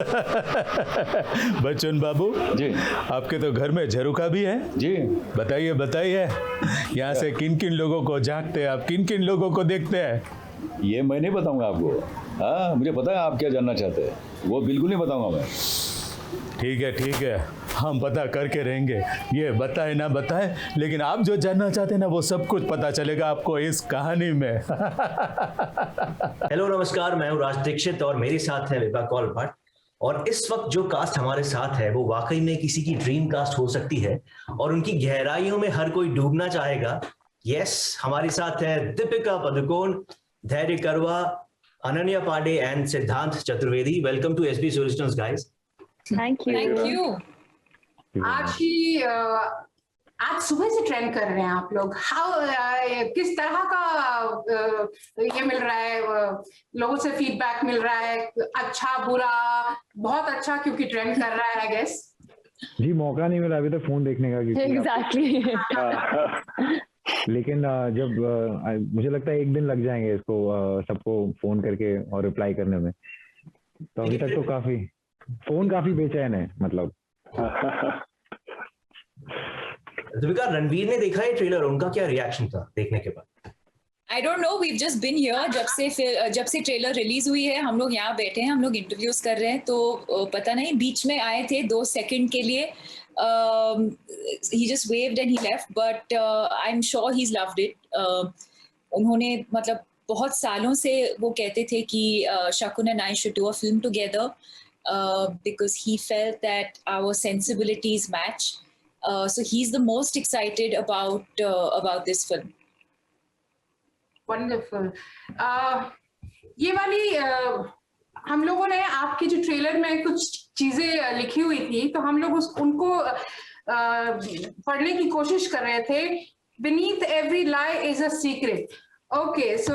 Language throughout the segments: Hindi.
बच्चन बाबू जी आपके तो घर में झरोखा भी है। जी। बताइए बताइए, यहाँ से किन किन लोगों को झांकते हैं आप, किन किन लोगों को देखते हैं? ये मैं नहीं बताऊंगा आपको। हाँ, मुझे पता है आप क्या जानना चाहते हैं, वो बिल्कुल नहीं बताऊंगा मैं। ठीक है, हम पता करके रहेंगे। ये बताए ना बताए, लेकिन आप जो जानना चाहते हैं ना वो सब कुछ पता चलेगा आपको इस कहानी में। हेलो नमस्कार, मैं हूँ राज दीक्षित और मेरे साथ है विभा कौल भट्ट। और इस वक्त जो कास्ट हमारे साथ है वो वाकई में किसी की ड्रीम कास्ट हो सकती है और उनकी गहराइयों में हर कोई डूबना चाहेगा। यस, हमारे साथ है दीपिका पादुकोण, धैर्य करवा, Ananya Pandey and Siddhant Chaturvedi. Welcome to SBC originals guys. Thank you. आज सुबह से ट्रेंड कर रहे हैं आप लोग। किस तरह का ये मिल रहा है, लोगों से फीडबैक मिल रहा है, अच्छा बुरा? बहुत अच्छा, क्योंकि ट्रेंड कर रहा है आई गेस। जी, मौका नहीं मिला अभी तक फोन देखने का एग्जैक्टली। लेकिन जब मुझे लगता है एक दिन लग जाएंगे इसको सबको फोन करके और रिप्लाई करने में। तो अभी तक तो फोन काफी बेचैन है मतलब। दीपिका, रणवीर ने देखा है ट्रेलर, उनका क्या रिएक्शन था देखने के बाद? I don't know, we've just been here जब से ट्रेलर रिलीज हुई है हम लोग यहाँ बैठे हैं, हम लोग इंटरव्यूज कर रहे हैं। तो पता नहीं, बीच में आए थे 2 सेकंड के लिए, he just waved and he left, but I'm sure he's loved it. उन्होंने मतलब बहुत सालों से वो कहते थे कि Shakun and I should do a film together because he felt that our sensibilities match. So he's the most excited about this film. Wonderful. ये वाली हम लोगों ने आपके जो ट्रेलर में कुछ चीजें लिखी हुई थी, तो हम लोग उनको पढ़ने की कोशिश कर रहे थे। Beneath every lie is a secret. Okay, so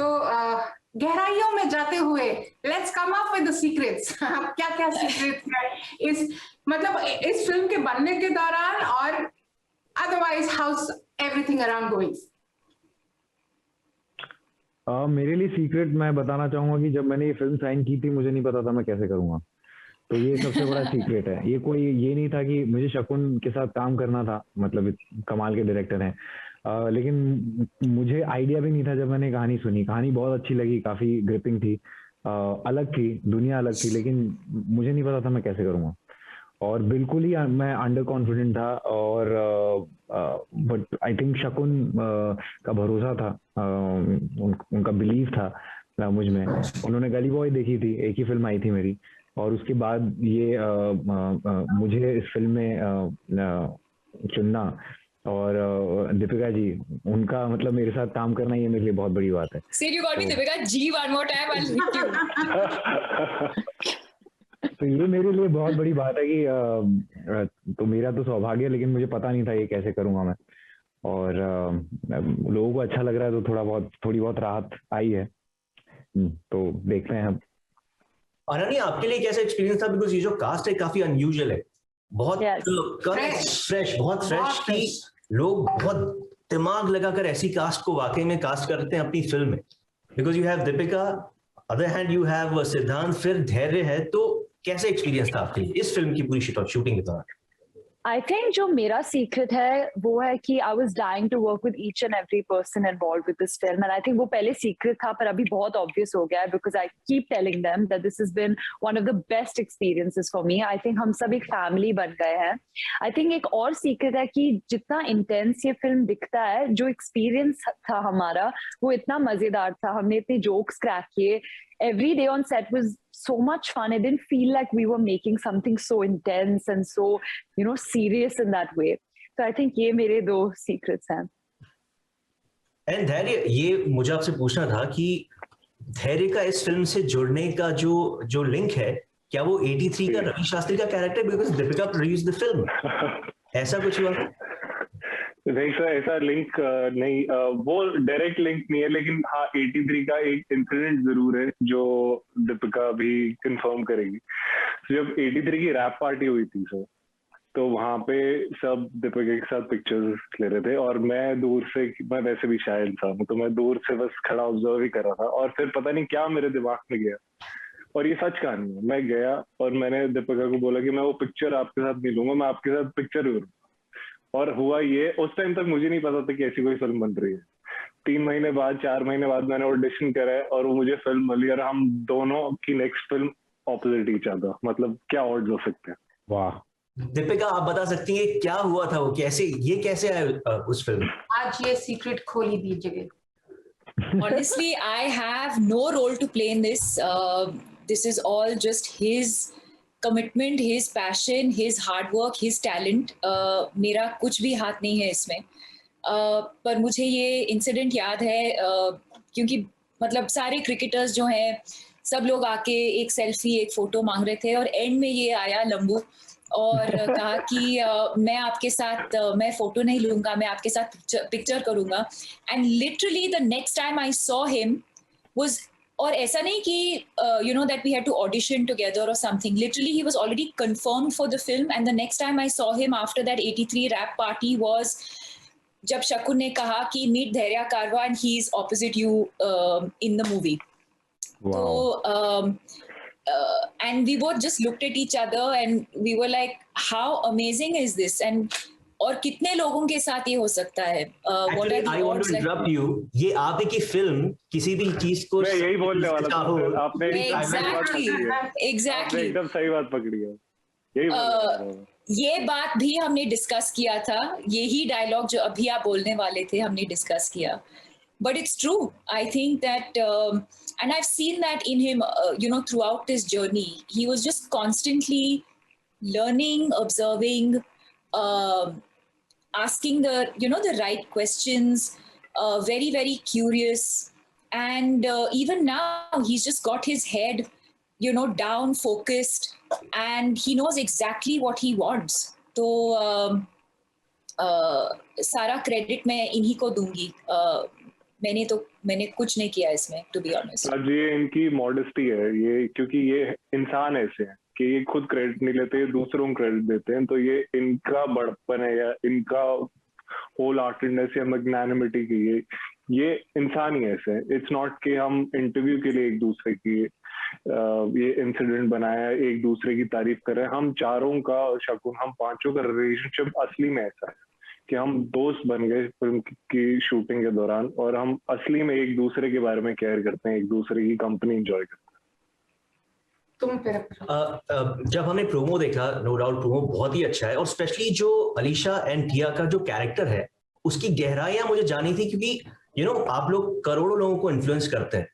गहराइयों में जाते हुए let's come up with the secrets. क्या क्या सीक्रेट्स है इस फिल्म के बनने के दौरान, और otherwise how's everything around going? मेरे लिए सीक्रेट मैं बताना चाहूंगा कि जब मैंने ये फिल्म साइन की थी मुझे नहीं पता था मैं कैसे करूंगा। तो ये सबसे बड़ा सीक्रेट है। ये नहीं था कि मुझे शकुन के साथ काम करना था, मतलब कमाल के डायरेक्टर हैं। लेकिन मुझे आइडिया भी नहीं था। जब मैंने कहानी सुनी, कहानी बहुत अच्छी लगी, काफी ग्रिपिंग थी, अलग थी, दुनिया अलग थी, लेकिन मुझे नहीं पता था मैं कैसे करूंगा। और बिल्कुल ही मैं अंडर कॉन्फिडेंट था। और बट आई थिंक शकुन का भरोसा था, उनका बिलीव था मुझ में। उन्होंने गली बॉय देखी थी, एक ही फिल्म आई थी मेरी, और उसके बाद ये मुझे इस फिल्म में चुनना, और दीपिका जी, उनका मतलब मेरे साथ काम करना, ये मेरे लिए बहुत बड़ी बात है। Say you got me, Deepika G, one more time, I'll hit you. तो ये मेरे लिए बहुत बड़ी बात है कि तो मेरा तो सौभाग्य है, लेकिन मुझे पता नहीं था ये कैसे करूंगा मैं। और लोगों को अच्छा लग रहा है तो थोड़ी बहुत राहत आई है। तो देखते हैं अब। अनन्या, आपके लिए कैसा एक्सपीरियंस था? बिकॉज ये जो कास्ट है काफी अनयूजुअल है, बहुत फ्रेश, बहुत फ्रेश की लोग बहुत दिमाग लगाकर ऐसी कास्ट को वाकई में कास्ट करते हैं अपनी फिल्म में। Because you have Deepika, other hand you have सिद्धांत, फिर धैर्य है। तो कैसा एक्सपीरियंस था आपके लिए इस फिल्म की पूरी शूटिंग के दौरान? I think जो मेरा सीक्रेट है वो है कि I was dying to work with each and every person involved with this film, and I think वो पहले सीक्रेट था पर अभी बहुत obvious हो गया है, because I keep telling them that this has been one of the best experiences for me. I think हम सब एक फैमिली बन गए हैं। I think एक और सीक्रेट है कि जितना इंटेंस ये फिल्म दिखता है, जो एक्सपीरियंस था हमारा वो इतना मजेदार था। हमने इतने जोक्स क्रैक किए। Every day on set was so much fun. It didn't feel like we were making something so intense and so, serious in that way. So I think ये मेरे 2 secrets हैं। एंड धैर्य, ये मुझे आपसे पूछना था कि धैर्य का इस फिल्म से जुड़ने का जो लिंक है, क्या वो 83 का रवि शास्त्री का character, because Deepika produced the film, ऐसा कुछ हुआ? नहीं सर, ऐसा लिंक नहीं, वो डायरेक्ट लिंक नहीं है, लेकिन हाँ 83 का एक इंसिडेंट जरूर है जो दीपिका भी कंफर्म करेगी। जब 83 की रैप पार्टी हुई थी सर, तो वहां पे सब दीपिका के साथ पिक्चर्स ले रहे थे, और मैं दूर से, मैं वैसे भी शाय इंसान हूँ, तो मैं दूर से बस खड़ा ऑब्जर्व ही कर रहा था। और फिर पता नहीं क्या मेरे दिमाग में गया, और ये सच कहानी है। मैं गया और मैंने दीपिका को बोला कि मैं वो पिक्चर आपके साथ नहीं लूंगा, मैं आपके साथ पिक्चर करूंगा। और हुआ ये, उस टाइम तक मुझे नहीं पता था कि ऐसी कोई फिल्म बन रही है। 3 महीने बाद 4 महीने बाद मैंने ऑडिशन करा है और वो मुझे फिल्म मिली, और हम दोनों की next film opposite each other. मतलब क्या ऑड्स हो सकते हैं। वाह। दीपिका, आप बता सकती हैं क्या हुआ था, वो कैसे आया उस फिल्म? आज ये सीक्रेट खोल ही दीजिए। Honestly, I have no role to play in this. This is all just his commitment, his passion, his hard work, his talent. मेरा कुछ भी हाथ नहीं है इसमें. पर मुझे ये इंसिडेंट याद है क्योंकि मतलब सारे क्रिकेटर्स जो हैं सब लोग आके एक सेल्फी एक फोटो मांग रहे थे और एंड में ये आया लंबू और कहा कि मैं आपके साथ मैं फोटो नहीं लूंगा, मैं आपके साथ पिक्चर करूंगा। And literally the next time I saw him was, और ऐसा नहीं कि you know that we had to audition together और something, literally he was already confirmed for the film. And the next time I saw him after that 83 wrap party was जब शकुन ने कहा कि meet Dhairya Karwa and he is opposite you in the movie. तो and we both just looked at each other and we were like, how amazing is this? And और कितने लोगों के साथ ये हो सकता है? Actually, I want to interrupt you. ये आप ही की फिल्म किसी भी चीज को, मैं यही बोलने वाला था, आपने एग्जैक्टली एकदम सही बात पकड़ी है। यही ये बात भी हमने डिस्कस किया था, यही डायलॉग जो अभी आप बोलने वाले थे हमने डिस्कस किया। But it's true. I think that, and I've seen that in him, you know, throughout his journey. He was just constantly learning, observing, asking the right questions, very, very curious. And even now, he's just got his head, you know, down, focused, and he knows exactly what he wants. So, सारा credit मैं इन्हीं को दूंगी। मैंने कुछ नहीं किया इसमें, टू बी ऑनेस्ट। आज ये इनकी मॉडेस्टी है, ये क्योंकि ये इंसान ऐसे हैं कि ये खुद क्रेडिट नहीं लेते, ये दूसरों को क्रेडिट देते हैं। तो ये इनका बड़प्पन है या इनका होल हार्टेडनेस या मैग्नानिमिटी की, ये इंसान ही ऐसे हैं। इट्स नॉट कि हम इंटरव्यू के लिए एक दूसरे की ये इंसिडेंट बनाया, एक दूसरे की तारीफ कर रहे हैं। हम चारों का, शकुन, हम पांचों का रिलेशनशिप असली में ऐसा है कि हम दोस्त बन गए फिल्म की शूटिंग के दौरान, और हम असली में एक दूसरे के बारे में केयर करते हैं, एक दूसरे की कंपनी एंजॉय करते हैं। जब हमने प्रोमो देखा, नो डाउट प्रोमो बहुत ही अच्छा है, और स्पेशली जो अलीशा एंड टिया का जो कैरेक्टर है उसकी गहराइयां मुझे जानी थी, क्योंकि यू नो आप लोग करोड़ों लोगों को इन्फ्लुएंस करते हैं,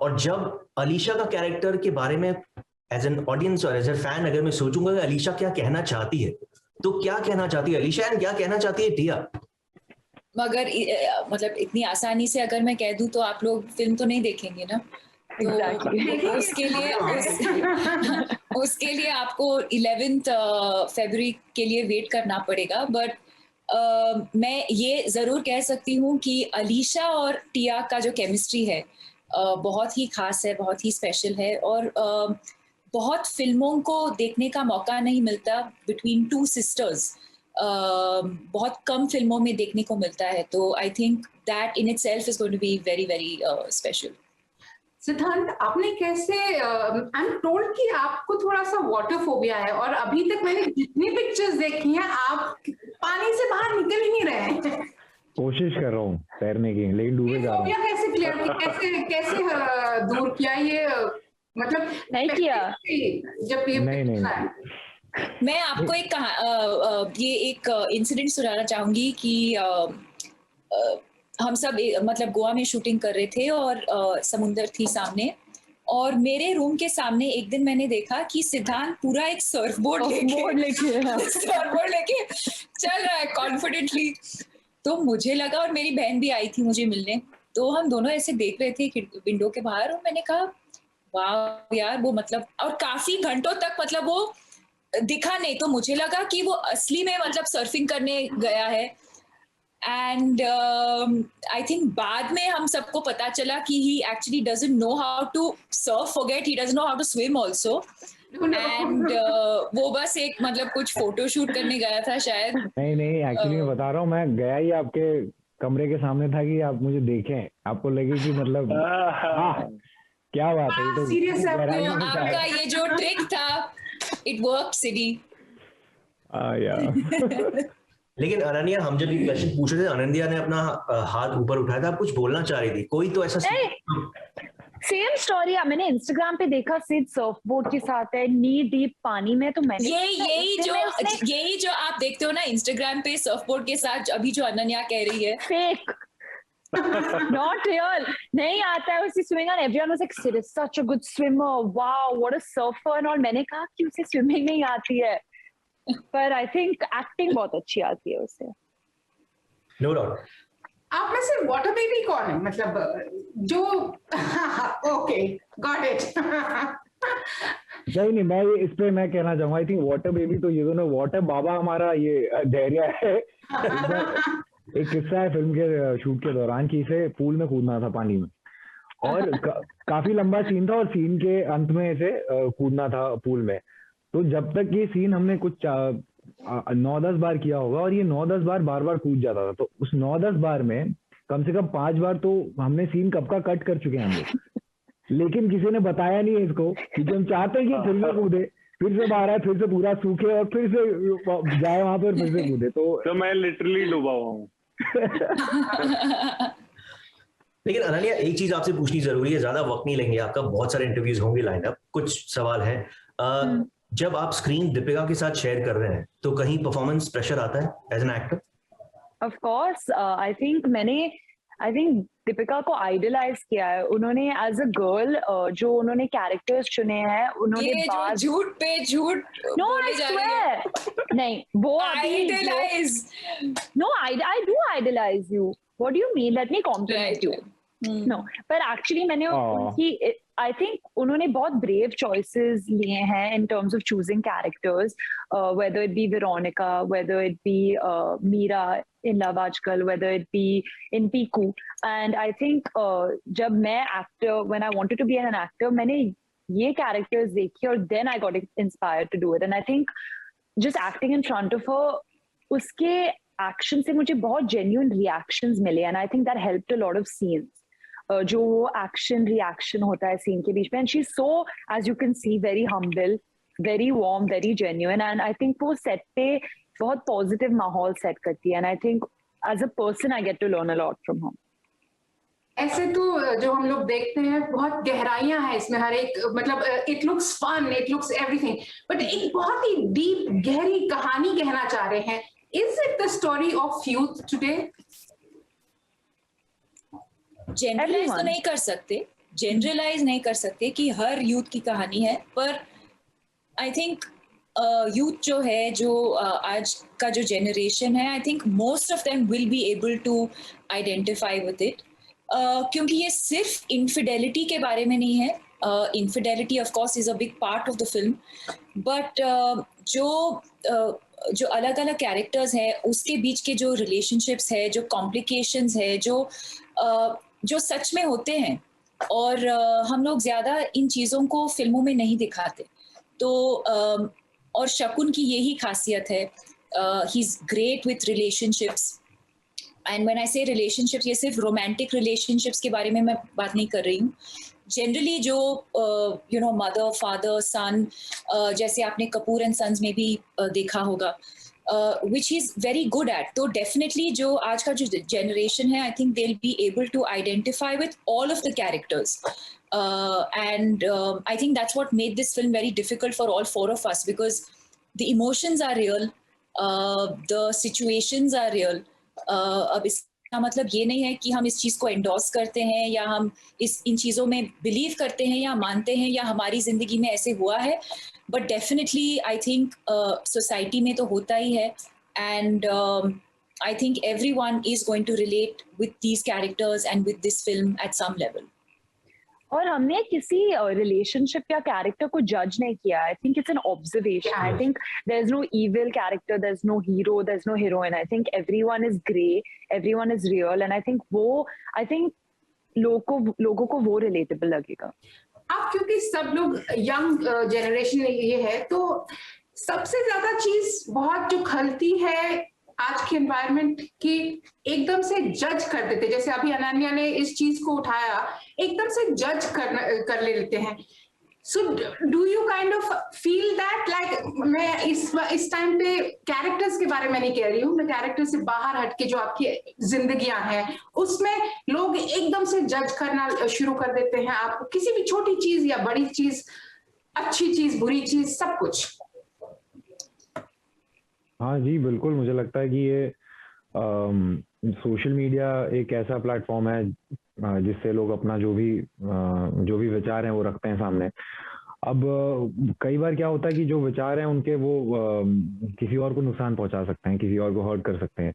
और जब अलीशा का कैरेक्टर के बारे में एज एन ऑडियंस और एज ए फैन अगर मैं सोचूंगा कि अलीशा क्या कहना चाहती है, तो क्या कहना चाहती है अलीशा एंड क्या कहना चाहती है टिया? मगर मतलब इतनी आसानी से अगर मैं कह दूं तो आप लोग फिल्म तो नहीं देखेंगे ना। Exactly. उसके लिए आपको 11th फरवरी के लिए वेट करना पड़ेगा। बट मैं ये जरूर कह सकती हूँ कि अलीशा और टिया का जो केमिस्ट्री है बहुत ही खास है, बहुत ही स्पेशल है, और बहुत फिल्मों को देखने का मौका नहीं मिलता बिटवीन टू सिस्टर्स। बहुत कम फिल्मों में देखने को मिलता है, तो I think that in itself is going to be very very special. Siddhant, आपने कैसे, आई एम टोल्ड कि आपको थोड़ा सा वाटर फोबिया है, और अभी तक मैंने जितनी पिक्चर्स देखी हैं आप पानी से बाहर निकल ही नहीं रहे हैं। कोशिश कर रहा हूँ तैरने की, लेकिन डूबे जा रहा हूँ। कैसे क्लियर, कैसे दूर किया ये, मतलब नहीं किया जब ये नहीं। मैं आपको ये एक इंसिडेंट सुनाना चाहूंगी कि हम सब मतलब गोवा में शूटिंग कर रहे थे और समुंदर थी सामने, और मेरे रूम के सामने एक दिन मैंने देखा कि सिद्धांत पूरा एक सर्फबोर्ड लेके चल रहा है कॉन्फिडेंटली। तो मुझे लगा, और मेरी बहन भी आई थी मुझे मिलने, तो हम दोनों ऐसे देख रहे थे विंडो के बाहर, और मैंने कहा वाह यार वो मतलब, और काफी घंटों तक मतलब वो दिखा नहीं, तो मुझे लगा कि वो असली में मतलब सर्फिंग करने गया है। एंड आई थिंक बाद में हम सबको पता चला कि he actually doesn't know how to surf, forget he doesn't know how to swim also. And वो बस एक मतलब कुछ फोटो शूट करने गया था शायद। नहीं एक्चुअली मैं बता रहा हूँ, मैं गया ही आपके कमरे के सामने था कि आप मुझे देखें, आपको लगे कि मतलब क्या बात है, ये तो सीरियस है गहराई तो में जा आपका रहा ये जो ट्रिक था, इट वर्क सिटी। या लेकिन अनन्या, हम जब ये क्वेश्चन पूछ रहे थे, अनन्या ने अपना हाथ ऊपर उठाया था, आप कुछ बोलना चाह रही थी, कोई तो ऐसा सेम स्टोरी मैंने इंस्टाग्राम पे देखा, सिड सर्फ बोर्ड के साथ है नी डीप पानी में, तो मैंने यही जो आप देखते हो ना इंस्टाग्राम पे सर्फबोर्ड के साथ, अभी जो अनन्या कह रही है फेक नॉट रियल, नहीं आता है उसे swimming, and everyone was like Sid is such a good swimmer, wow what a surfer, और मैंने कहा कि उसे स्विमिंग नहीं आती है, पर आई थिंक एक्टिंग बहुत अच्छी आती है उसे। No doubt. आप में से वाटर बेबी कौन है, मतलब जो ओके गॉट इट। नहीं भाई, इस पे मैं कहना चाहूंगा, आई थिंक वाटर बेबी तो ये दोनों, वाटर बाबा हमारा ये धैर्य है। एक किस्सा है फिल्म के शूट के दौरान कि इसे पूल में कूदना था, पानी में, और काफी लंबा सीन था, और सीन के अंत में इसे कूदना था पूल में। तो जब तक ये सीन हमने कुछ 9-10 बार किया होगा, और ये 9-10 बार बार बार कूद जाता था, तो उस 9-10 बार में कम से कम 5 बार तो हमने सीन कब का कट कर चुके हैं हम लोग, लेकिन किसी ने बताया नहीं है इसको, क्योंकि हम चाहते हैं कि फिर से कूदे, फिर से बाहर आए, फिर से पूरा सूखे, और फिर से जाए वहां पर, फिर से कूदे। तो मैं लिटरली डूबा हुआ हूँ। लेकिन अनन्या, एक चीज आपसे पूछनी जरूरी है, ज्यादा वक्त नहीं लेंगे आपका, बहुत सारे इंटरव्यूज होंगे लाइन अप, कुछ सवाल हैं। जब आप स्क्रीन दीपिका के साथ शेयर कर रहे हैं, तो कहीं परफॉर्मेंस प्रेशर आता है as an actor? Of course, I think Deepika को आइडलाइज किया है उन्होंने एज अ गर्ल, जो उन्होंने कैरेक्टर्स चुने हैं, उन्होंने झूठ पे झूठ नो आई स्वेयर, नहीं वो idolize, no I do idolize you, what do you mean, let me compliment you, no, पर एक्चुअली मैंने उनकी, आई थिंक उन्होंने बहुत ब्रेव चॉइसेस लिए हैं in terms of choosing characters, whether it be Veronica, whether it be Meera in Love Aajkal, whether it be in Piku, and I think जब मैं actor, when I wanted to be an actor, मैंने ये characters देखी और then I got inspired to do it, and I think just acting in front of her, उसके action से मुझे बहुत genuine reactions मिले, and I think that helped a lot of scenes. जो एक्शन रिएक्शन होता है सीन के बीच में, and she is so, as you can see, very humble, very warm, very genuine, and I think वो सेट पे बहुत पॉजिटिव माहौल सेट करती है, and I think as a person I get to learn a lot from her. ऐसे तो जो हम लोग देखते हैं बहुत गहराइयां हैं इसमें, हर एक, मतलब it looks fun, it looks everything, but एक बहुत ही डीप गहरी कहानी कहना चाह रहे हैं। Is it the story of youth today? Generalize तो नहीं कर सकते कि हर यूथ की कहानी है, पर आई थिंक यूथ जो है, जो आज का जो जनरेशन है, I think most of them will be able to identify with it, क्योंकि ये सिर्फ इनफिडेलिटी के बारे में नहीं है। Infidelity of course is a big part of the film, but जो अलग अलग कैरेक्टर्स हैं उसके बीच के जो रिलेशनशिप्स है, जो कॉम्प्लिकेशंस है, जो सच में होते हैं, और हम लोग ज्यादा इन चीजों को फिल्मों में नहीं दिखाते। तो और शकुन की यही खासियत है, he is great with relationships, and when I से रिलेशनशिप्स, ये सिर्फ रोमांटिक रिलेशनशिप्स के बारे में मैं बात नहीं कर रही हूँ, जनरली जो यू नो मदर फादर सन, जैसे आपने कपूर एंड सन्स में भी देखा होगा, which he's very good at. तो definitely जो आज का जो generation है, I think they'll be able to identify with all of the characters, and I think that's what made this film very difficult for all four of us, because the emotions are real, the situations are real. अब इसका मतलब ये नहीं है कि हम इस चीज को endorse करते हैं, या हम इन चीजों में believe करते हैं या मानते हैं, या हमारी जिंदगी में ऐसे हुआ है, but definitely I think society में तो होता ही है, and I think everyone is going to relate with these characters and with this film at some level. और हमने किसी रिलेशनशिप या कैरेक्टर को जज नहीं किया, I think it's an observation, I think there is no evil character, there is no hero, there is no heroine, I think everyone is grey, everyone is real, and I think लोगों को वो रिलेटेबल लगेगा। अब क्योंकि सब लोग यंग जनरेशन ये है, तो सबसे ज्यादा चीज बहुत जो खलती है आज के एनवायरनमेंट की एकदम से जज कर देते, जैसे अभी अनन्या ने इस चीज को उठाया, एकदम से जज कर लेते हैं. So do you kind of feel that like मैं इस टाइम पे कैरेक्टर्स के बारे में नहीं कह रही हूँ, मैं कैरेक्टर से बाहर हटके जो आपकी जिंदगियां हैं उसमें लोग एकदम से जज करना शुरू कर देते हैं आपको, किसी भी छोटी चीज या बड़ी चीज, अच्छी चीज बुरी चीज सब कुछ. हाँ जी बिल्कुल, मुझे लगता है कि ये सोशल मीडिया एक ऐसा प्लेटफॉर्म है जिससे लोग अपना जो भी विचार हैं वो रखते हैं सामने. अब कई बार क्या होता है कि जो विचार हैं उनके वो किसी और को नुकसान पहुंचा सकते हैं, किसी और को हर्ट कर सकते हैं,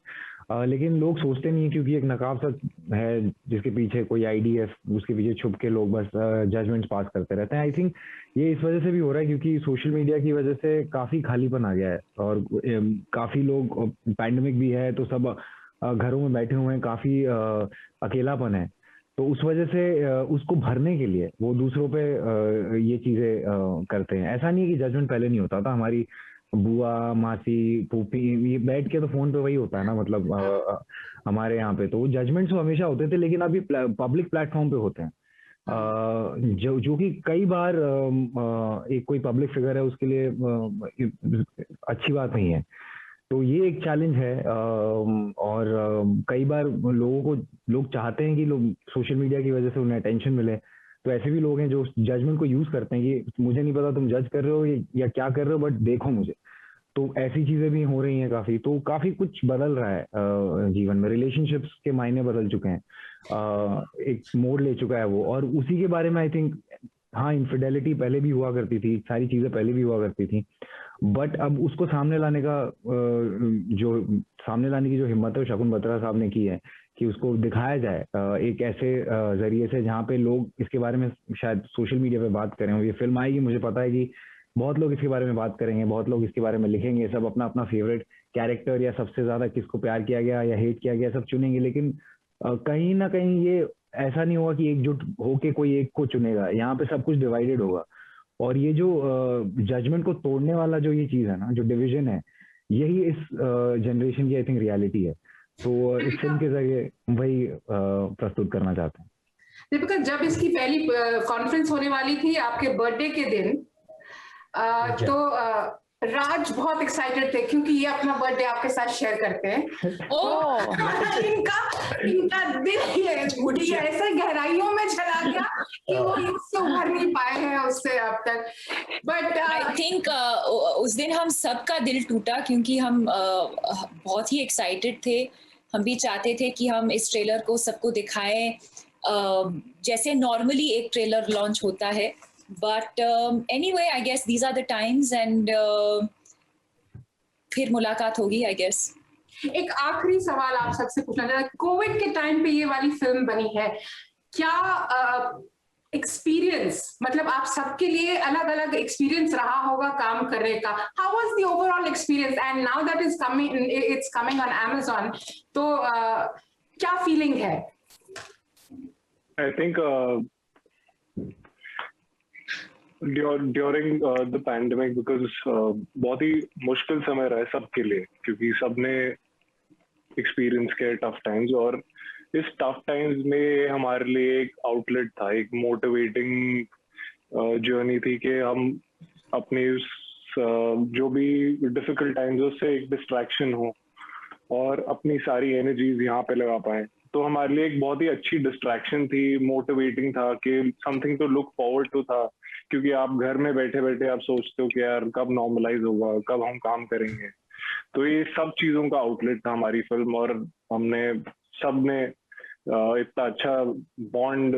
लेकिन लोग सोचते नहीं, क्योंकि एक नकाब सा है जिसके पीछे कोई आईडी है, उसके पीछे छुप के लोग बस जजमेंट्स पास करते रहते हैं. आई थिंक ये इस वजह से भी हो रहा है क्योंकि सोशल मीडिया की वजह से काफ़ी खालीपन आ गया है और काफ़ी लोग, पैंडेमिक भी है तो सब घरों में बैठे हुए हैं, काफ़ी अकेलापन है, तो उस वजह से उसको भरने के लिए वो दूसरों पे ये चीज़ें करते हैं. ऐसा नहीं है कि जजमेंट पहले नहीं होता था, हमारी बुआ, मासी, फूफी, ये बैठ के तो फोन पे वही होता है ना, मतलब हमारे यहाँ पे तो जजमेंट्स तो हमेशा होते थे, लेकिन अभी पब्लिक प्लेटफॉर्म पे होते हैं, जो कि कई बार एक कोई पब्लिक फिगर है उसके लिए अच्छी बात नहीं है. तो ये एक चैलेंज है और कई बार लोग चाहते हैं कि लोग सोशल मीडिया की वजह से उन्हें अटेंशन मिले, तो ऐसे भी लोग हैं जो जजमेंट को यूज करते हैं कि मुझे नहीं पता तुम जज कर रहे हो या क्या कर रहे हो, बट देखो मुझे. तो ऐसी चीजें भी हो रही हैं काफी, तो काफी कुछ बदल रहा है जीवन में. रिलेशनशिप्स के मायने बदल चुके हैं, एक मोड़ ले चुका है वो, और उसी के बारे में आई थिंक, हाँ इनफिडेलिटी पहले भी हुआ करती थी, सारी चीजें पहले भी हुआ करती थी, बट अब उसको सामने लाने की जो हिम्मत है शकुन बत्रा साहब ने की है कि उसको दिखाया जाए एक ऐसे जरिए से जहाँ पे लोग इसके बारे में शायद सोशल मीडिया पे बात करें. ये फिल्म आएगी, मुझे पता है कि बहुत लोग इसके बारे में बात करेंगे, बहुत लोग इसके बारे में लिखेंगे, सब अपना अपना फेवरेट कैरेक्टर या सबसे ज्यादा किसको प्यार किया गया या हेट किया गया सब चुनेंगे, लेकिन कहीं ना कहीं ये ऐसा नहीं होगा कि एकजुट होके कोई एक को चुनेगा. यहाँ पे सब कुछ डिवाइडेड होगा, और ये जो जजमेंट को तोड़ने वाला जो ये चीज है ना, जो डिवीजन है, यही इस जनरेशन की आई थिंक रियलिटी है. तो इस फिल्म के जरिए वही प्रस्तुत करना चाहते हैं. दीपिका, जब इसकी पहली कॉन्फ्रेंस होने वाली थी आपके बर्थडे के दिन, तो राज बहुत एक्साइटेड थे क्योंकि ये अपना बर्थडे आपके साथ शेयर करते हैं. इनका दिल ऐसे गहराइयों में चला गया कि वो उससे उभर नहीं पाए हैं उससे अब तक. बट आई थिंक उस दिन हम सबका दिल टूटा क्योंकि हम बहुत ही एक्साइटेड थे. हम भी चाहते थे कि हम इस ट्रेलर को सबको दिखाएं जैसे नॉर्मली एक ट्रेलर लॉन्च होता है. But anyway, I guess these are the times and फिर मुलाकात होगी I guess. एक आखिरी सवाल आप सबसे पूछना चाहता हूँ, कोविड के टाइम पे ये वाली फिल्म बनी है, क्या एक्सपीरियंस, मतलब आप सबके लिए अलग अलग एक्सपीरियंस रहा होगा काम करने का. How was the overall experience? And now that it's coming on Amazon, तो क्या फीलिंग है? I think during the pandemic, because बहुत ही मुश्किल समय रहा है सबके लिए, क्योंकि सबने एक्सपीरियंस किया टफ टाइम्स, और इस टफ टाइम्स में हमारे लिए एक आउटलेट था, एक मोटिवेटिंग जर्नी थी कि हम अपनी जो भी डिफिकल्ट टाइम्स उससे एक डिस्ट्रैक्शन हो और अपनी सारी एनर्जीज यहाँ पे लगा पाए. तो हमारे लिए एक बहुत ही अच्छी डिस्ट्रैक्शन थी, मोटिवेटिंग था कि something to look forward to था, क्योंकि आप घर में बैठे बैठे आप सोचते हो कि यार कब नॉर्मलाइज होगा, कब हम काम करेंगे. तो ये सब चीजों का आउटलेट था हमारी फिल्म, और हमने सबने इतना अच्छा बॉन्ड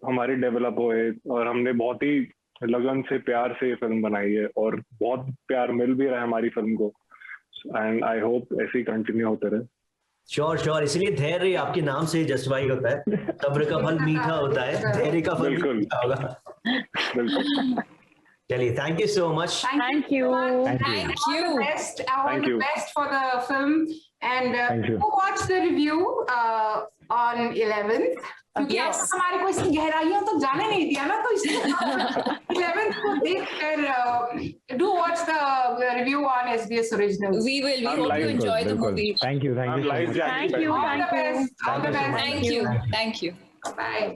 हमारे डेवलप हुए, और हमने बहुत ही लगन से प्यार से ये फिल्म बनाई है, और बहुत प्यार मिल भी रहा है हमारी फिल्म को. एंड आई होप ऐसे ही कंटिन्यू होते रहे. श्योर. इसलिए धैर्य आपके नाम से जस्टिफाई होता है. सब्र का फल मीठा होता है, धैर्य का फल मीठा होगा. बिल्कुल. चलिए, thank you so much. Thank you. All the best for the film, and go watch the review on 11th. क्योंकि हमारे को इसकी गहराइयों तो जाने नहीं दिया ना, तो इसलिए 11th को देखकर do watch the review on SBS Originals. We will. We I'm hope live, you enjoy the बिल्कुल। movie. Thank you I'm so live much. Jackie Thank you. All the best. All the best. Thank you. Thank you. Bye.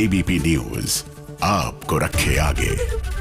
ABP news आपको रखे आगे।